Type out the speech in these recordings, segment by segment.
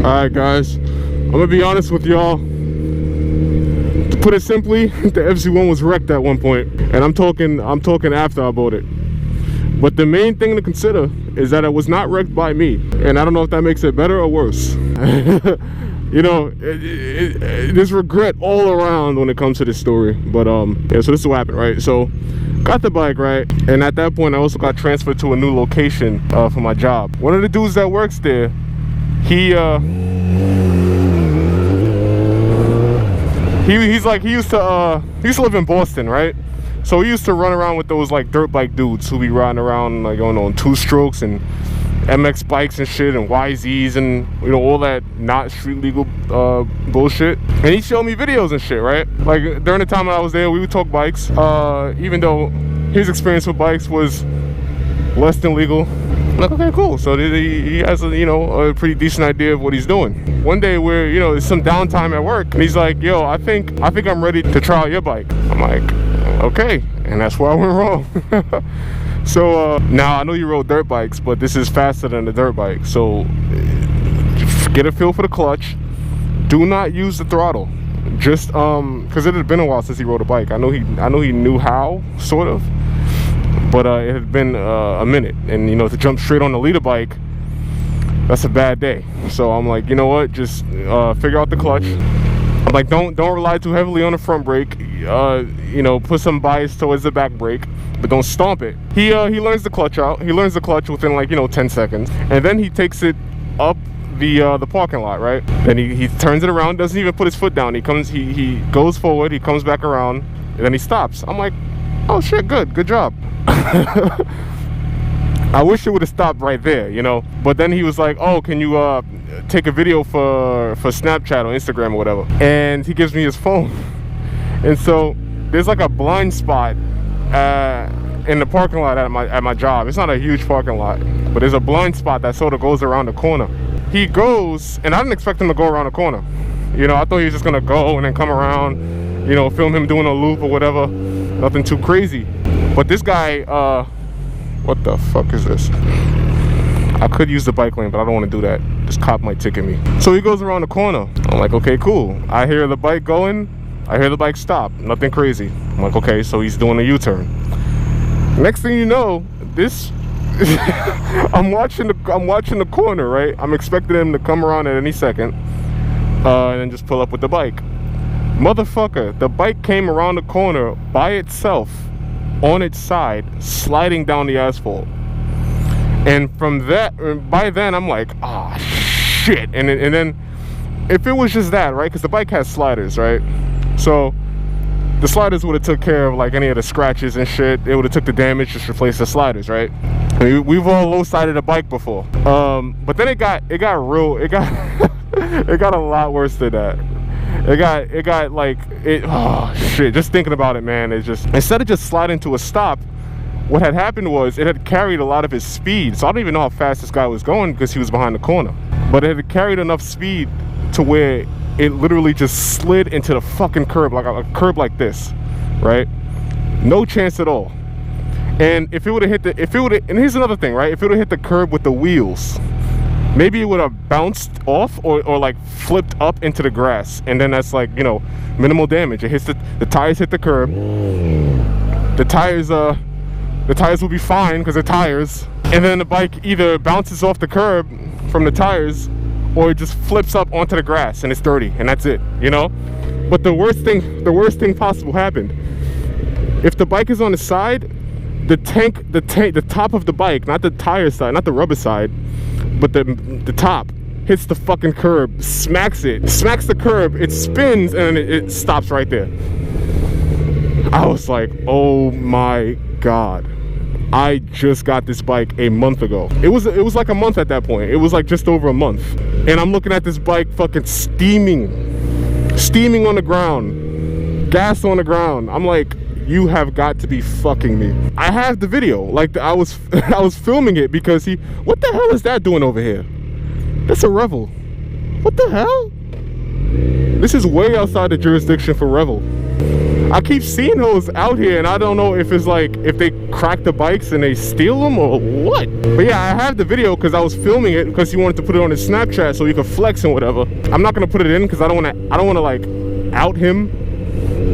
Alright guys, I'm gonna be honest with y'all. To put it simply, the FZ1 was wrecked at one point, and I'm talking after I bought it. But the main thing to consider is that it was not wrecked by me, and I don't know if that makes it better or worse. You know, there's regret all around when it comes to this story. But yeah, so this is what happened, right? So got the bike, right, and at that point I also got transferred to a new location for my job. One of the dudes that works there, he used to live in Boston, right? So he used to run around with those like dirt bike dudes who be riding around like on two strokes and MX bikes and shit and YZs and, you know, all that not street legal bullshit. And he showed me videos and shit, right? Like during the time I was there, we would talk bikes, even though his experience with bikes was less than legal. I'm like, okay, cool. So he has a, you know, a pretty decent idea of what he's doing. One day we're, you know, there's some downtime at work, and he's like, yo, I think I'm ready to try out your bike. I'm like, okay. And that's where I went wrong. So now I know you rode dirt bikes, but this is faster than the dirt bike. So get a feel for the clutch. Do not use the throttle. Just because it had been a while since he rode a bike. I know he knew how, sort of. But it had been a minute, and you know, to jump straight on the leader bike, that's a bad day. So I'm like, you know what, just figure out the clutch. I'm like, don't rely too heavily on the front brake. You know, put some bias towards the back brake, but don't stomp it. He learns the clutch out. He learns the clutch within like, you know, 10 seconds, and then he takes it up the parking lot, right? Then he turns it around, doesn't even put his foot down. He goes forward, he comes back around, and then he stops. I'm like, oh shit, good job. I wish it would have stopped right there, you know. But then he was like, oh, can you take a video for Snapchat or Instagram or whatever? And he gives me his phone. And so there's like a blind spot in the parking lot at my job. It's not a huge parking lot, but there's a blind spot that sort of goes around the corner. He goes, and I didn't expect him to go around the corner. You know, I thought he was just gonna go and then come around, you know, film him doing a loop or whatever. Nothing too crazy. But this guy, what the fuck is this? I could use the bike lane, but I don't want to do that. This cop might ticket me. So he goes around the corner. I'm like, okay, cool. I hear the bike going. I hear the bike stop. Nothing crazy. I'm like, okay, so he's doing a U-turn. Next thing you know, this I'm watching the corner, right? I'm expecting him to come around at any second, and then just pull up with the bike. Motherfucker, the bike came around the corner by itself, on its side, sliding down the asphalt. And from that, by then I'm like, ah, shit. And then if it was just that, right, because the bike has sliders, right? So the sliders would have took care of like any of the scratches and shit. It would have took the damage, just replace the sliders, right? I mean, we've all low-sided a bike before, but then it got it got a lot worse than that. It got like, oh shit, just thinking about it, man, it's just, instead of just sliding to a stop, what had happened was it had carried a lot of his speed. So I don't even know how fast this guy was going because he was behind the corner, but it had carried enough speed to where it literally just slid into the fucking curb, like a curb like this, right? No chance at all. And if it would have hit and here's another thing, right? If it would have hit the curb with the wheels, maybe it would have bounced off or like flipped up into the grass, and then that's like, you know, minimal damage. It hits the tires hit the curb. The tires will be fine because they're tires, and then the bike either bounces off the curb from the tires, or it just flips up onto the grass and it's dirty, and that's it, you know. But the worst thing possible happened. If the bike is on the side, the top of the bike, not the tire side, not the rubber side, but the top hits the fucking curb, smacks the curb, it spins, and it stops right there. I was like, oh my god, I just got this bike a month ago. It was like a month at that point. It was like just over a month, and I'm looking at this bike fucking steaming on the ground, gas on the ground. I'm like, you have got to be fucking me. I have the video, like I was filming it because what the hell is that doing over here? That's a Revel. What the hell? This is way outside the jurisdiction for Revel. I keep seeing those out here, and I don't know if it's like if they crack the bikes and they steal them or what. But yeah, I have the video because I was filming it because he wanted to put it on his Snapchat so he could flex and whatever. I'm not gonna put it in because I don't want to like out him,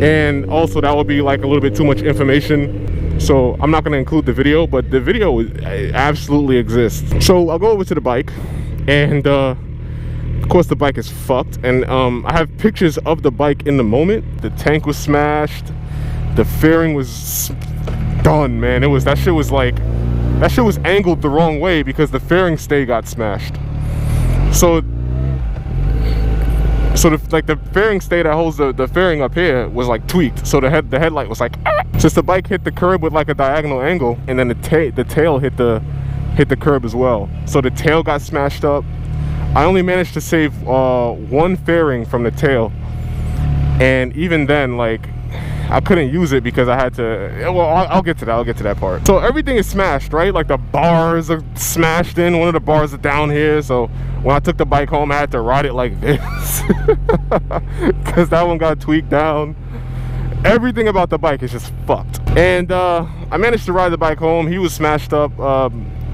and also that would be like a little bit too much information. So I'm not gonna include the video, but the video absolutely exists. So I'll go over to the bike, and of course the bike is fucked, and I have pictures of the bike in the moment. The tank was smashed, the fairing was done, man. That shit was angled the wrong way because the fairing stay got smashed. So the fairing stay that holds the fairing up here was like tweaked, so the headlight was like ah! Since the bike hit the curb with like a diagonal angle, and then the tail hit the curb as well, so the tail got smashed up. I only managed to save one fairing from the tail, and even then, like, I couldn't use it because I had to. Well, I'll get to that part. So everything is smashed, right? Like the bars are smashed in. One of the bars are down here, so when I took the bike home, I had to ride it like this because that one got tweaked down. Everything about the bike is just fucked. And I managed to ride the bike home. He was smashed up.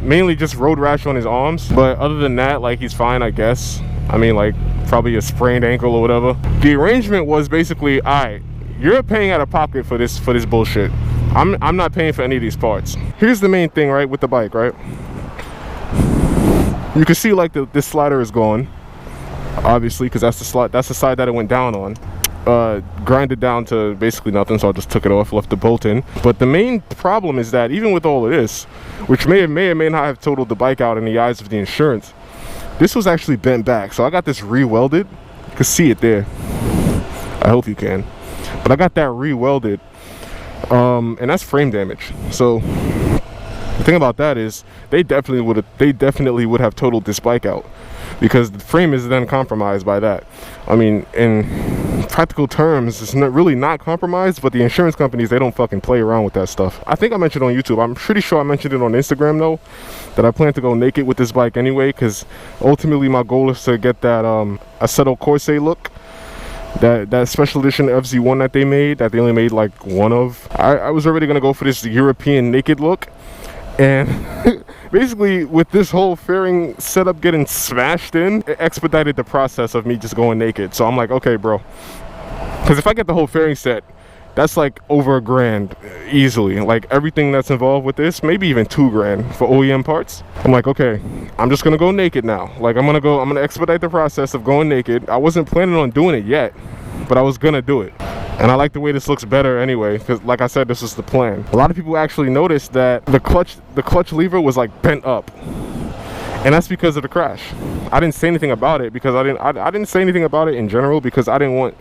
Mainly just road rash on his arms, but other than that, like, he's fine, I guess. I mean, like, probably a sprained ankle or whatever. The arrangement was basically, all right, you're paying out of pocket for this bullshit. I'm not paying for any of these parts. Here's the main thing, right, with the bike, right? You can see like this slider is gone, obviously, because that's the side that it went down on. Grinded down to basically nothing, so I just took it off, left the bolt in. But the main problem is that even with all of this, which may or may not have totaled the bike out in the eyes of the insurance, this was actually bent back. So I got this re-welded. You can see it there. I hope you can. But I got that re-welded, and that's frame damage. So the thing about that is they definitely would have totaled this bike out, because the frame is then compromised by that. I mean, in practical terms, it's really not compromised, but the insurance companies, they don't fucking play around with that stuff. I think I mentioned on YouTube, I'm pretty sure I mentioned it on Instagram though, that I plan to go naked with this bike anyway, because ultimately my goal is to get that Assetto Corse look. That special edition FZ1 that they only made like one of. I was already gonna go for this European naked look, and basically with this whole fairing setup getting smashed in, it expedited the process of me just going naked. So I'm like, okay bro, because if I get the whole fairing set, that's like over $1,000 easily. Like everything that's involved with this, maybe even $2,000 for OEM parts. I'm like, okay, I'm just gonna go naked now. Like I'm gonna expedite the process of going naked. I wasn't planning on doing it yet, but I was gonna do it. And I like the way this looks better anyway, because like I said, this was the plan. A lot of people actually noticed that the clutch lever was like bent up, and that's because of the crash. I didn't say anything about it because I didn't say anything about it in general because I didn't want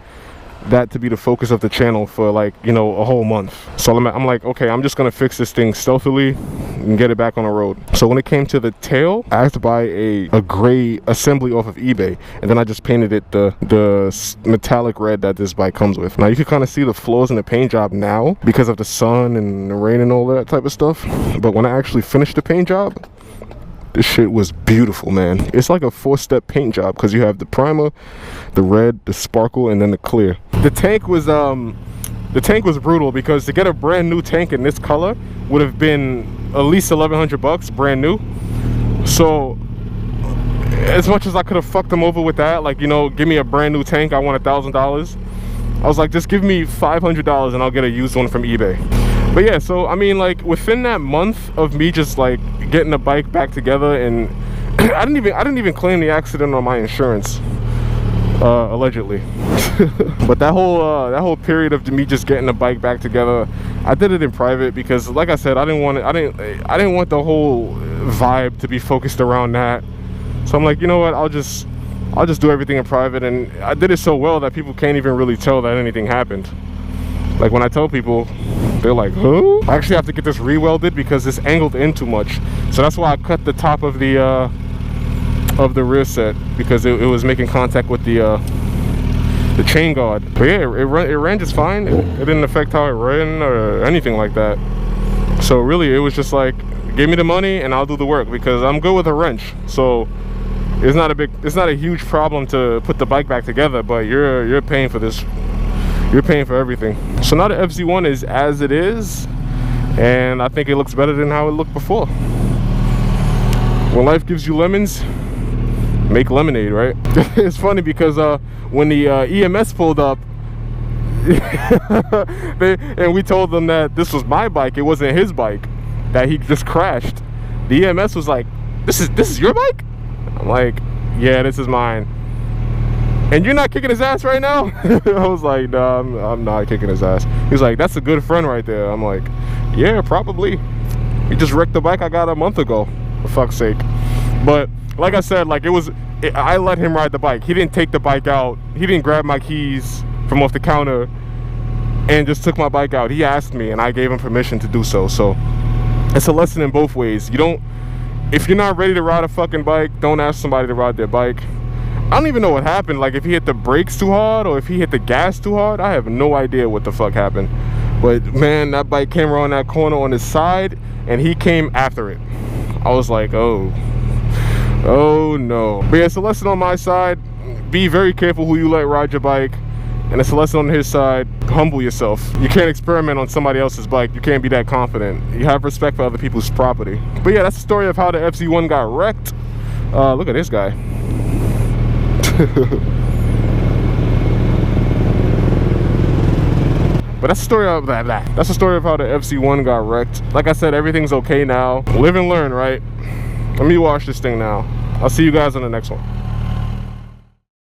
that to be the focus of the channel for, like, you know, a whole month. So I'm like, okay, I'm just gonna fix this thing stealthily and get it back on the road. So when it came to the tail, I had to buy a gray assembly off of eBay, and then I just painted it the metallic red that this bike comes with. Now you can kind of see the flaws in the paint job now because of the sun and the rain and all that type of stuff, but when I actually finished the paint job, this shit was beautiful, man. It's like a 4-step paint job because you have the primer, the red, the sparkle, and then the clear. The tank was brutal because to get a brand new tank in this color would have been at least $1,100 brand new. So as much as I could have fucked them over with that, like, you know, give me a brand new tank, I want $1,000. I was like, just give me $500 and I'll get a used one from eBay. But yeah, so I mean, like, within that month of me just like getting the bike back together, and I didn't even claim the accident on my insurance, allegedly. But that whole period of me just getting the bike back together, I did it in private because, like I said, I didn't want the whole vibe to be focused around that. So I'm like, you know what, I'll just do everything in private, and I did it so well that people can't even really tell that anything happened. Like when I tell people, they're like, huh? I actually have to get this re-welded because it's angled in too much. So that's why I cut the top of the rear set, because it was making contact with the chain guard. But yeah, it ran just fine. It didn't affect how it ran or anything like that. So really, it was just like, give me the money and I'll do the work, because I'm good with a wrench. So it's not a huge problem to put the bike back together, but you're paying for this. you're paying for everything. So now the FZ1 is as it is, and I think it looks better than how it looked before. When life gives you lemons, make lemonade, right? It's funny because when the EMS pulled up, and we told them that this was my bike, it wasn't his bike, that he just crashed. The EMS was like, this is your bike? I'm like, yeah, this is mine. And you're not kicking his ass right now? I was like, no, I'm not kicking his ass. He's like, that's a good friend right there. I'm like, yeah, probably. He just wrecked the bike I got a month ago, for fuck's sake. But like I said, like I let him ride the bike. He didn't take the bike out. He didn't grab my keys from off the counter and just took my bike out. He asked me and I gave him permission to do so. So it's a lesson in both ways. If you're not ready to ride a fucking bike, don't ask somebody to ride their bike. I don't even know what happened, like if he hit the brakes too hard or if he hit the gas too hard. I have no idea what the fuck happened. But man, that bike came around that corner on his side and he came after it. I was like, oh no. But yeah, it's a lesson on my side. Be very careful who you let ride your bike. And it's a lesson on his side. Humble yourself. You can't experiment on somebody else's bike. You can't be that confident. You have respect for other people's property. But yeah, that's the story of how the FZ1 got wrecked. Look at this guy. But that's the story of that's the story of how the FZ1 got wrecked. Like I said, everything's okay now. Live and learn, right? Let me wash this thing now. I'll see you guys on the next one.